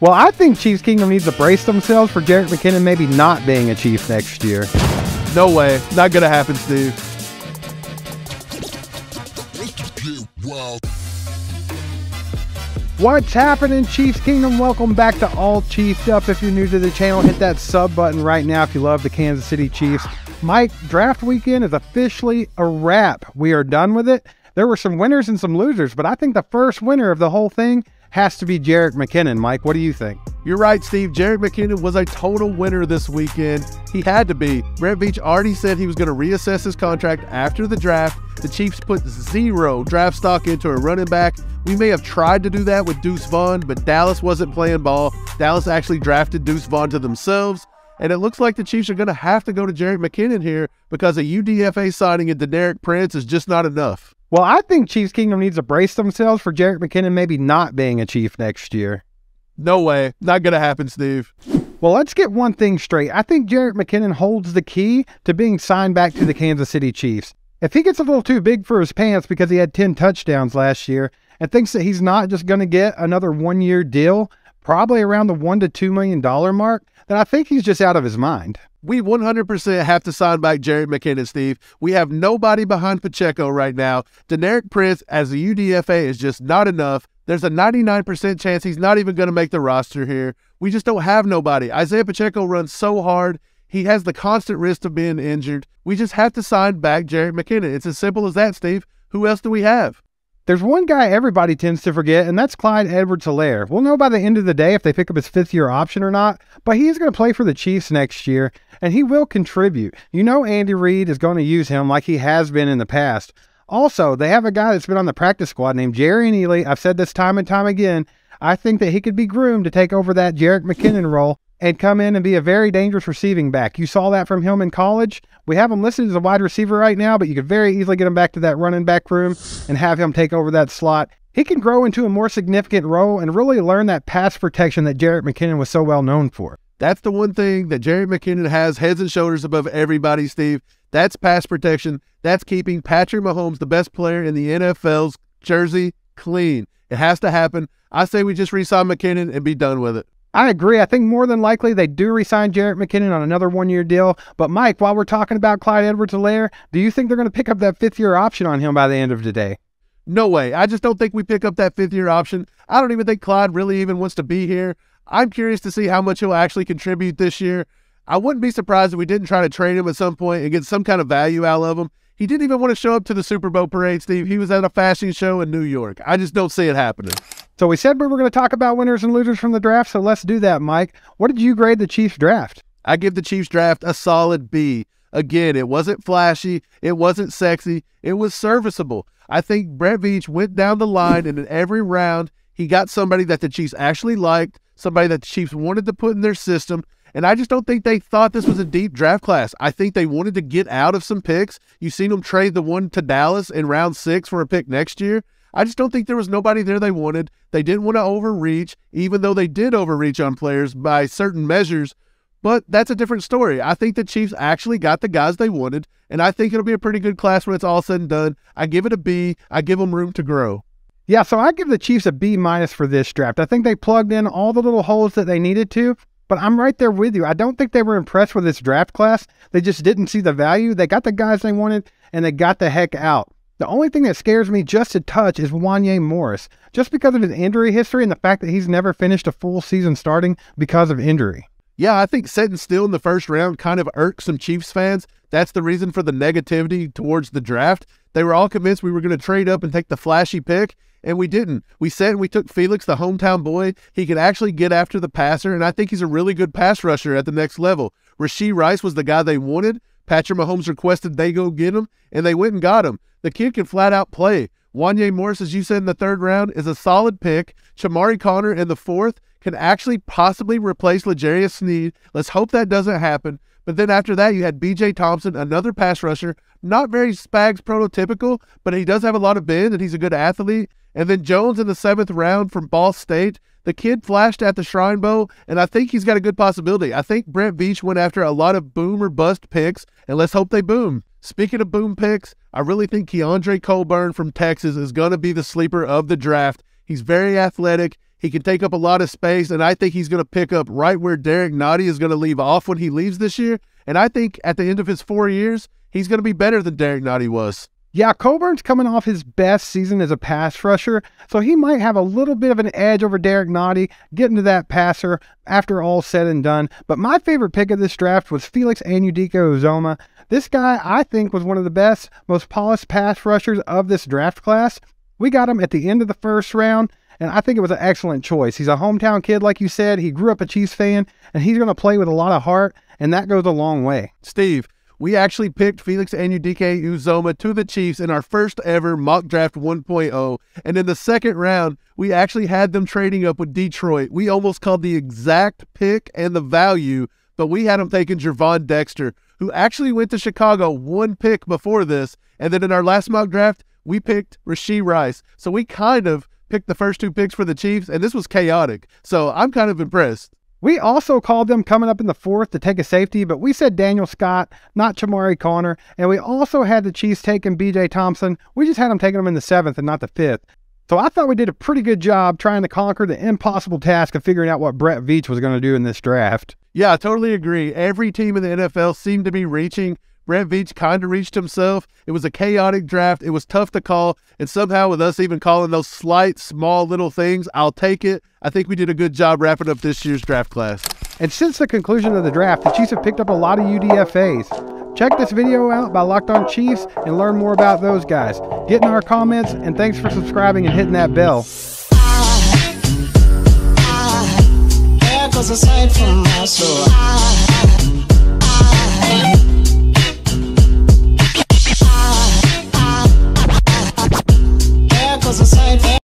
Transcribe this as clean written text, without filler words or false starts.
Well, I think Chiefs Kingdom needs to brace themselves for Jerick McKinnon maybe not being a Chief next year. No way. Not going to happen, Steve. What's happening, Chiefs Kingdom? Welcome back to All Chiefed Up. If you're new to the channel, hit that sub button right now if you love the Kansas City Chiefs. Mike, draft weekend is officially a wrap. We are done with it. There were some winners and some losers, but I think the first winner of the whole thing has to be Jerick McKinnon. Mike, what do you think? You're right, Steve. Jerick McKinnon was a total winner this weekend. He had to be. Brett Veach already said he was going to reassess his contract after the draft. The Chiefs put zero draft stock into a running back. We may have tried to do that with Deuce Vaughn, but Dallas wasn't playing ball. Dallas actually drafted Deuce Vaughn to themselves. And it looks like the Chiefs are going to have to go to Jerick McKinnon here because a UDFA signing into Deneric Prince is just not enough. Well, I think Chiefs Kingdom needs to brace themselves for Jerick McKinnon maybe not being a Chief next year. No way. Not going to happen, Steve. Well, let's get one thing straight. I think Jerick McKinnon holds the key to being signed back to the Kansas City Chiefs. If he gets a little too big for his pants because he had 10 touchdowns last year and thinks that he's not just going to get another one-year deal, probably around the $1 to $2 million mark, then I think he's just out of his mind. We 100% have to sign back Jerick McKinnon, Steve. We have nobody behind Pacheco right now. Deneric Prince as a UDFA is just not enough. There's a 99% chance he's not even going to make the roster here. We just don't have nobody. Isaiah Pacheco runs so hard. He has the constant risk of being injured. We just have to sign back Jerick McKinnon. It's as simple as that, Steve. Who else do we have? There's one guy everybody tends to forget, and that's Clyde Edwards-Helaire. We'll know by the end of the day if they pick up his fifth-year option or not, but he is going to play for the Chiefs next year, and he will contribute. You know Andy Reid is going to use him like he has been in the past. Also, they have a guy that's been on the practice squad named Jerry Neely. I've said this time and time again. I think that he could be groomed to take over that Jerick McKinnon role and come in and be a very dangerous receiving back. You saw that from him in college. We have him listed as a wide receiver right now, but you could very easily get him back to that running back room and have him take over that slot. He can grow into a more significant role and really learn that pass protection that Jerick McKinnon was so well known for. That's the one thing that Jerick McKinnon has heads and shoulders above everybody, Steve. That's pass protection. That's keeping Patrick Mahomes, the best player in the NFL's jersey, clean. It has to happen. I say we just re-sign McKinnon and be done with it. I agree. I think more than likely they do re-sign Jerick McKinnon on another one-year deal. But Mike, while we're talking about Clyde Edwards-Helaire, do you think they're going to pick up that fifth-year option on him by the end of the day? No way. I just don't think we pick up that fifth-year option. I don't even think Clyde really even wants to be here. I'm curious to see how much he'll actually contribute this year. I wouldn't be surprised if we didn't try to trade him at some point and get some kind of value out of him. He didn't even want to show up to the Super Bowl parade, Steve. He was at a fashion show in New York. I just don't see it happening. So we said we were going to talk about winners and losers from the draft, so let's do that, Mike. What did you grade the Chiefs draft? I give the Chiefs draft a solid B. Again, it wasn't flashy. It wasn't sexy. It was serviceable. I think Brett Veach went down the line, and in every round, he got somebody that the Chiefs actually liked, somebody that the Chiefs wanted to put in their system. And I just don't think they thought this was a deep draft class. I think they wanted to get out of some picks. You've seen them trade the one to Dallas in round 6 for a pick next year. I just don't think there was nobody there they wanted. They didn't want to overreach, even though they did overreach on players by certain measures. But that's a different story. I think the Chiefs actually got the guys they wanted, and I think it'll be a pretty good class when it's all said and done. I give it a B. I give them room to grow. Yeah, so I give the Chiefs a B- for this draft. I think they plugged in all the little holes that they needed to. But I'm right there with you. I don't think they were impressed with this draft class. They just didn't see the value. They got the guys they wanted, and they got the heck out. The only thing that scares me just a touch is Wanya Morris, just because of his injury history and the fact that he's never finished a full season starting because of injury. Yeah, I think sitting still in the first round kind of irked some Chiefs fans. That's the reason for the negativity towards the draft. They were all convinced we were going to trade up and take the flashy pick, and we didn't. We said we took Felix, the hometown boy. He could actually get after the passer, and I think he's a really good pass rusher at the next level. Rashee Rice was the guy they wanted. Patrick Mahomes requested they go get him, and they went and got him. The kid can flat out play. Wanya Morris, as you said in the third round, is a solid pick. Chamarri Connor in the fourth can actually possibly replace L'Jarius Sneed. Let's hope that doesn't happen. But then after that, you had B.J. Thompson, another pass rusher. Not very Spags prototypical, but he does have a lot of bend, and he's a good athlete. And then Jones in the 7th round from Ball State. The kid flashed at the Shrine Bowl, and I think he's got a good possibility. I think Brett Veach went after a lot of boom or bust picks, and let's hope they boom. Speaking of boom picks, I really think Keondre Coburn from Texas is going to be the sleeper of the draft. He's very athletic. He can take up a lot of space, and I think he's going to pick up right where Derek Nottie is going to leave off when he leaves this year. And I think at the end of his 4 years, he's going to be better than Derek Nottie was. Yeah, Coburn's coming off his best season as a pass rusher, so he might have a little bit of an edge over Derek Nottie getting to that passer after all said and done. But my favorite pick of this draft was Felix Anudike-Uzomah. This guy, I think, was one of the best, most polished pass rushers of this draft class. We got him at the end of the first round, and I think it was an excellent choice. He's a hometown kid, like you said. He grew up a Chiefs fan, and he's going to play with a lot of heart, and that goes a long way. Steve, we actually picked Felix Anudike-Uzomah to the Chiefs in our first ever mock draft 1.0. And in the second round, we actually had them trading up with Detroit. We almost called the exact pick and the value, but we had them taking Gervon Dexter, who actually went to Chicago one pick before this. And then in our last mock draft, we picked Rashee Rice. So we kind of picked the first two picks for the Chiefs, and this was chaotic. So I'm kind of impressed. We also called them coming up in the fourth to take a safety, but we said Daniel Scott, not Chamarri Connor, and we also had the Chiefs taking B.J. Thompson. We just had them taking them in the seventh and not the fifth. So I thought we did a pretty good job trying to conquer the impossible task of figuring out what Brett Veach was going to do in this draft. Yeah, I totally agree. Every team in the NFL seemed to be reaching. Brett Veach kind of reached himself. It was a chaotic draft. It was tough to call. And somehow with us even calling those slight, small little things, I'll take it. I think we did a good job wrapping up this year's draft class. And since the conclusion of the draft, the Chiefs have picked up a lot of UDFAs. Check this video out by Locked On Chiefs and learn more about those guys. Get in our comments, and thanks for subscribing and hitting that bell. There goes a sight from my soul.